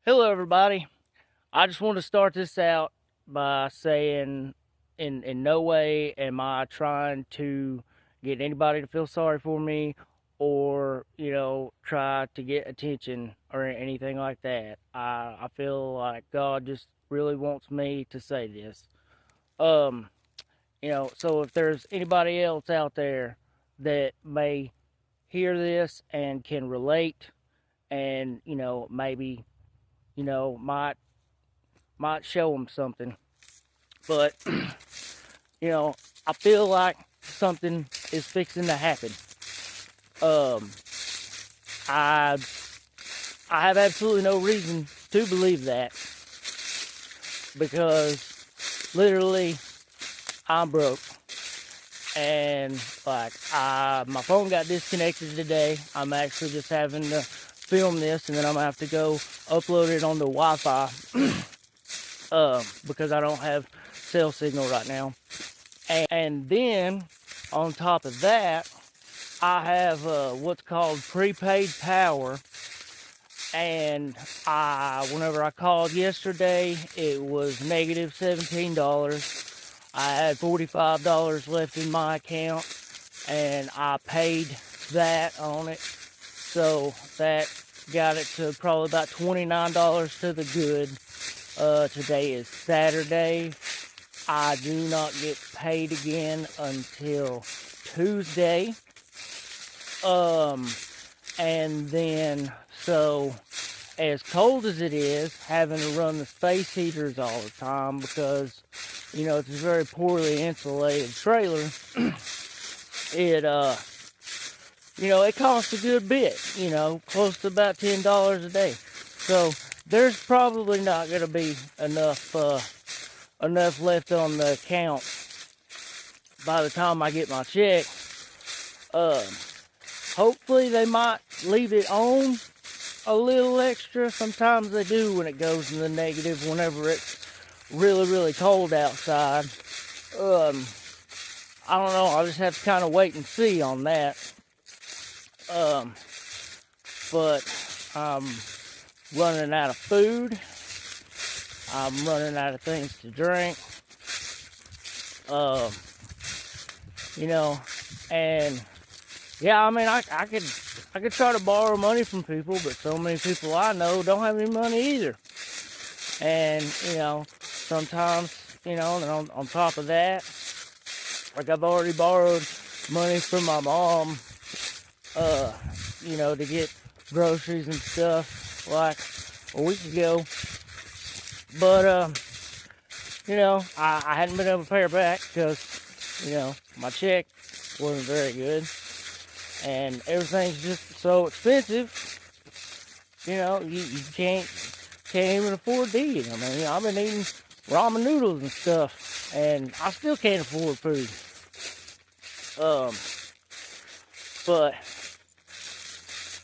Hello, everybody. I just want to start this out by saying, in no way am I trying to get anybody to feel sorry for me or, try to get attention or anything like that. I feel like God just really wants me to say this. Um, so if there's anybody else out there that may hear this and can relate and, maybe, might show them something. But I feel like something is fixing to happen. Um, I I have absolutely no reason to believe that because literally I'm broke and my phone got disconnected today. I'm actually just having to film this and then I'm gonna have to go upload it on the Wi-Fi because I don't have cell signal right now. And then on top of that, I have what's called prepaid power. And whenever I called yesterday, it was negative $17. I had $45 left in my account, and I paid that on it. So that got it to probably about $29 to the good. Today is Saturday. I do not get paid again until Tuesday. And then, so as cold as it is, having to run the space heaters all the time because, it's a very poorly insulated trailer, it, it costs a good bit, close to about $10 a day. So there's probably not going to be enough left on the account by the time I get my check. Hopefully they might leave it on a little extra. Sometimes they do when it goes in the negative whenever it's really, really cold outside. I don't know. I'll just have to kind of wait and see on that. But I'm running out of food. I'm running out of things to drink. And yeah, I mean, I could try to borrow money from people, but so many people I know don't have any money either. And sometimes, and on top of that, like I've already borrowed money from my mom, to get groceries and stuff like a week ago. But I hadn't been able to pay her back because, my check wasn't very good. And everything's just so expensive, you can't even afford to eat. I mean, I've been eating ramen noodles and stuff, and I still can't afford food. But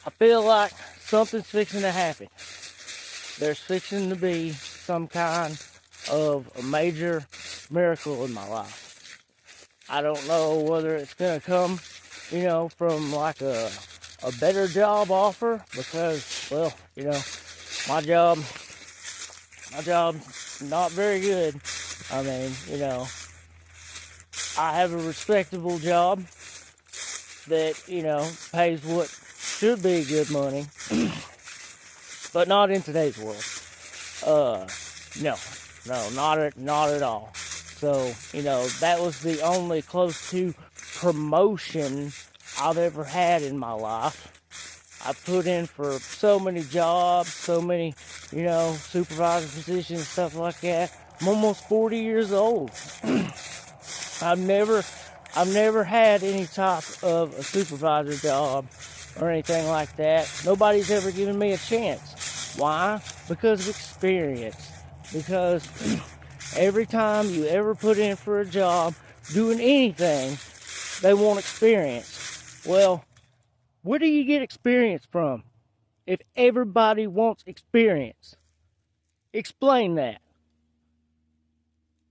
I feel like something's fixing to happen. There's fixing to be some kind of a major miracle in my life. I don't know whether it's gonna come from like a better job offer because, well, my job's not very good. I mean, I have a respectable job that, pays what should be good money, but not in today's world. No, not at all. So, that was the only close to promotion I've ever had in my life. I put in for so many jobs, so many, supervisor positions, stuff like that. I'm almost 40 years old. I've never had any type of a supervisor job or anything like that. Nobody's ever given me a chance. Why? Because of experience. Because every time you ever put in for a job, doing anything, they want experience. Well, where do you get experience from if everybody wants experience? Explain that.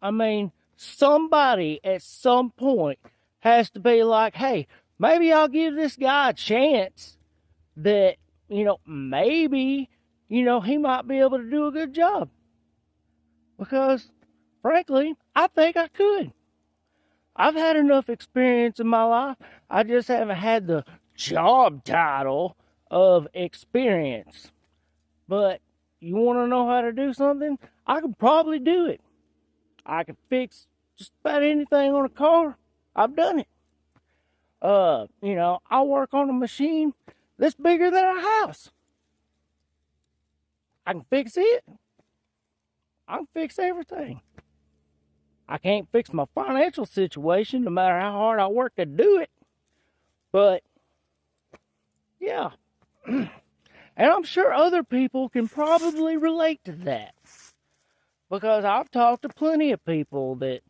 I mean, somebody at some point has to be like, hey, maybe I'll give this guy a chance that, maybe he might be able to do a good job. Because, frankly, I think I could. I've had enough experience in my life. I just haven't had the job title of experience. But you want to know how to do something? I could probably do it. I could fix just about anything on a car. I've done it. I work on a machine that's bigger than a house. I can fix it. I can fix everything. I can't fix my financial situation no matter how hard I work to do it. But, yeah. And I'm sure other people can probably relate to that. Because I've talked to plenty of people that,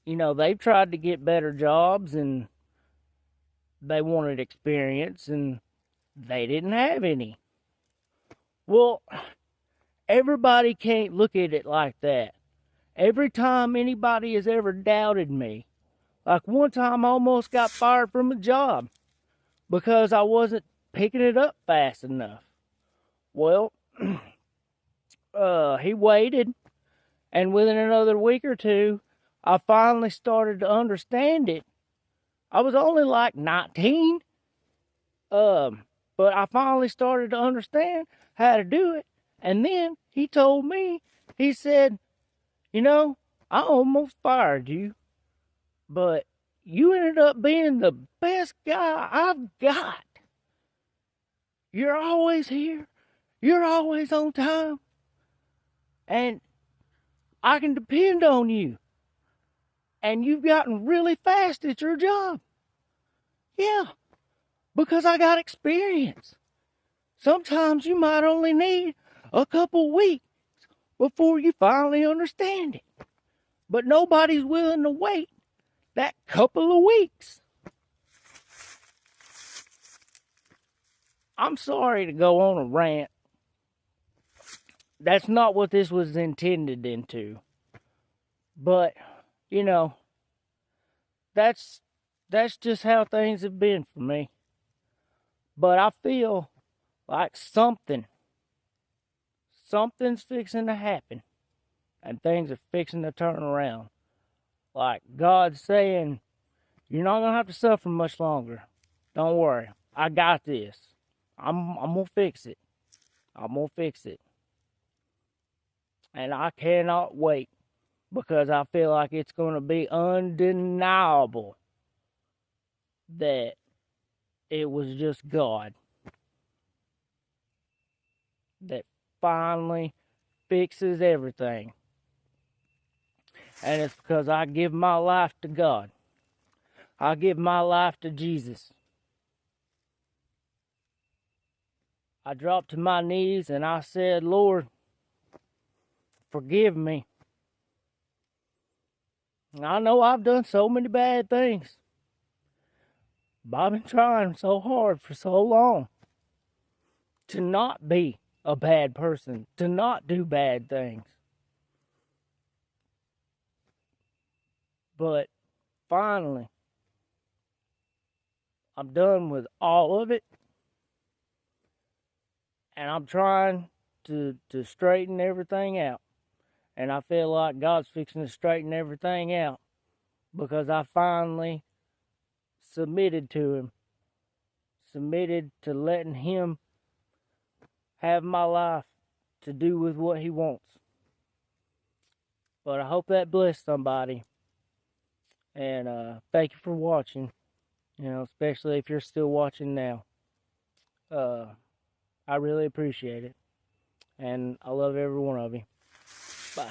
they've tried to get better jobs and they wanted experience and they didn't have any. Well, everybody can't look at it like that. Every time anybody has ever doubted me, like one time I almost got fired from a job because I wasn't picking it up fast enough. Well, he waited, and within another week or two, I finally started to understand it. I was only like 19, but I finally started to understand how to do it. And then he told me, he said, I almost fired you, but you ended up being the best guy I've got. You're always here. You're always on time. And I can depend on you. And you've gotten really fast at your job. Yeah, because I got experience. Sometimes you might only need a couple weeks before you finally understand it. But nobody's willing to wait that couple of weeks. I'm sorry to go on a rant. That's not what this was intended into. But, that's just how things have been for me. But I feel like something's fixing to happen. And things are fixing to turn around. Like God's saying, you're not going to have to suffer much longer. Don't worry. I got this. I'm going to fix it. I'm going to fix it. And I cannot wait because I feel like it's going to be undeniable that it was just God that finally fixes everything. And it's because I give my life to God. I give my life to Jesus. I dropped to my knees and I said, Lord, forgive me. I know I've done so many bad things. But I've been trying so hard for so long to not be a bad person, to not do bad things. But finally, I'm done with all of it. And I'm trying to straighten everything out. And I feel like God's fixing to straighten everything out because I finally submitted to Him. Submitted to letting Him have my life to do with what He wants. But I hope that blessed somebody. And thank you for watching. Especially if you're still watching now. I really appreciate it. And I love every one of you. Bye.